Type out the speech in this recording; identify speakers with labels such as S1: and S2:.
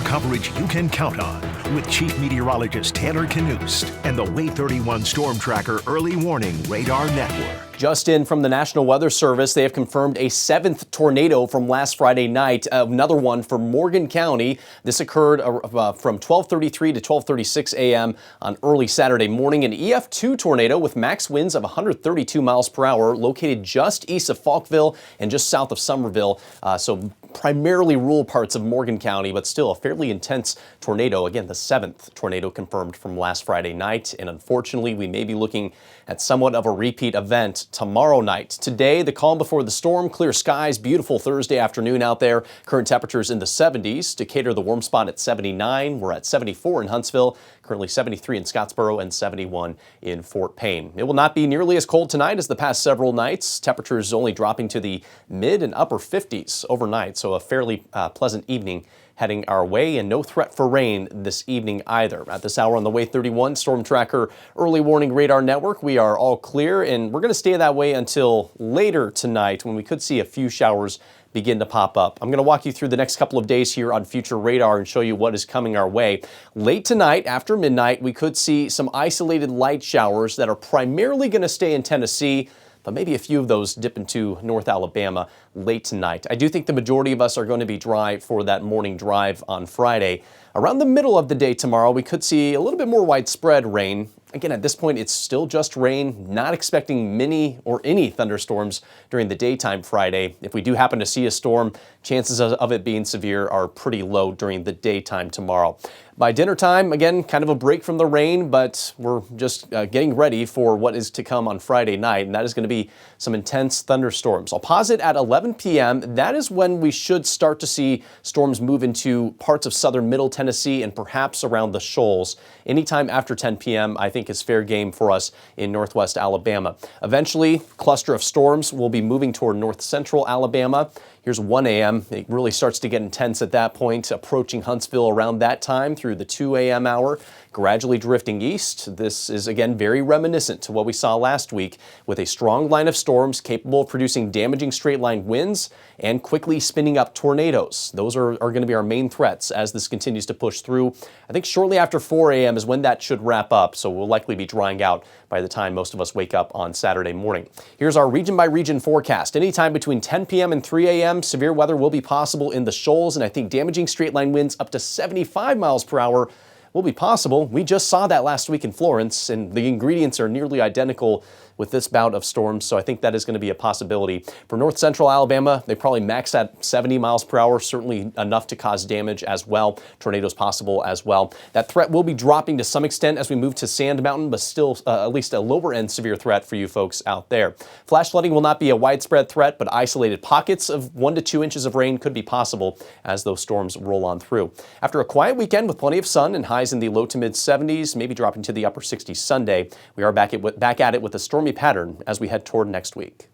S1: Coverage you can count on with Chief Meteorologist Taylor Knust and the Way 31 Storm Tracker Early Warning Radar Network.
S2: Just in from the National Weather Service, they have confirmed a 7th tornado from last Friday night, another one for Morgan County. This occurred from 12:33 to 12:36 a.m. on early Saturday morning. An EF2 tornado with max winds of 132 miles per hour located just east of Falkville and just south of Somerville. So primarily rural parts of Morgan County, but still a fairly intense tornado. Again, the 7th tornado confirmed from last Friday night. And unfortunately, we may be looking at somewhat of a repeat event tomorrow night. Today, the calm before the storm, clear skies, beautiful Thursday afternoon out there. Current temperatures in the 70s. Decatur, the warm spot at 79. We're at 74 in Huntsville, currently 73 in Scottsboro and 71 in Fort Payne. It will not be nearly as cold tonight as the past several nights. Temperatures only dropping to the mid and upper 50s overnight, so a fairly pleasant evening heading our way, and no threat for rain this evening either. At this hour on the Way 31 Storm Tracker Early Warning Radar Network, we are all clear, and we're going to stay that way until later tonight when we could see a few showers begin to pop up. I'm going to walk you through the next couple of days here on Future Radar and show you what is coming our way. Late tonight, after midnight, we could see some isolated light showers that are primarily going to stay in Tennessee, but maybe a few of those dip into North Alabama late tonight. I do think the majority of us are going to be dry for that morning drive on Friday. Around the middle of the day tomorrow, we could see a little bit more widespread rain. Again, at this point, it's still just rain, not expecting many or any thunderstorms during the daytime Friday. If we do happen to see a storm, chances of it being severe are pretty low during the daytime tomorrow. By dinner time, again, kind of a break from the rain, but we're just getting ready for what is to come on Friday night, and that is going to be some intense thunderstorms. I'll pause it at 11 p.m. That is when we should start to see storms move into parts of southern Middle Tennessee and perhaps around the Shoals. Anytime after 10 p.m., I think is fair game for us in northwest Alabama. Eventually, cluster of storms will be moving toward north central Alabama. Here's 1 a.m. It really starts to get intense at that point, approaching Huntsville around that time through the 2 a.m. hour, gradually drifting east. This is, again, very reminiscent to what we saw last week with a strong line of storms capable of producing damaging straight-line winds and quickly spinning up tornadoes. Those are going to be our main threats as this continues to push through. I think shortly after 4 a.m. is when that should wrap up, so we'll likely be drying out by the time most of us wake up on Saturday morning. Here's our region-by-region forecast. Anytime between 10 p.m. and 3 a.m., severe weather will be possible in the Shoals, and I think damaging straight-line winds up to 75 miles per hour will be possible. We just saw that last week in Florence, and the ingredients are nearly identical with this bout of storms, so I think that is going to be a possibility. For north central Alabama, they probably max at 70 miles per hour, certainly enough to cause damage as well. Tornadoes possible as well. That threat will be dropping to some extent as we move to Sand Mountain, but still at least a lower end severe threat for you folks out there. Flash flooding will not be a widespread threat, but isolated pockets of 1 to 2 inches of rain could be possible as those storms roll on through. After a quiet weekend with plenty of sun and highs in the low to mid 70s, maybe dropping to the upper 60s Sunday, we are back at it with a stormy pattern as we head toward next week.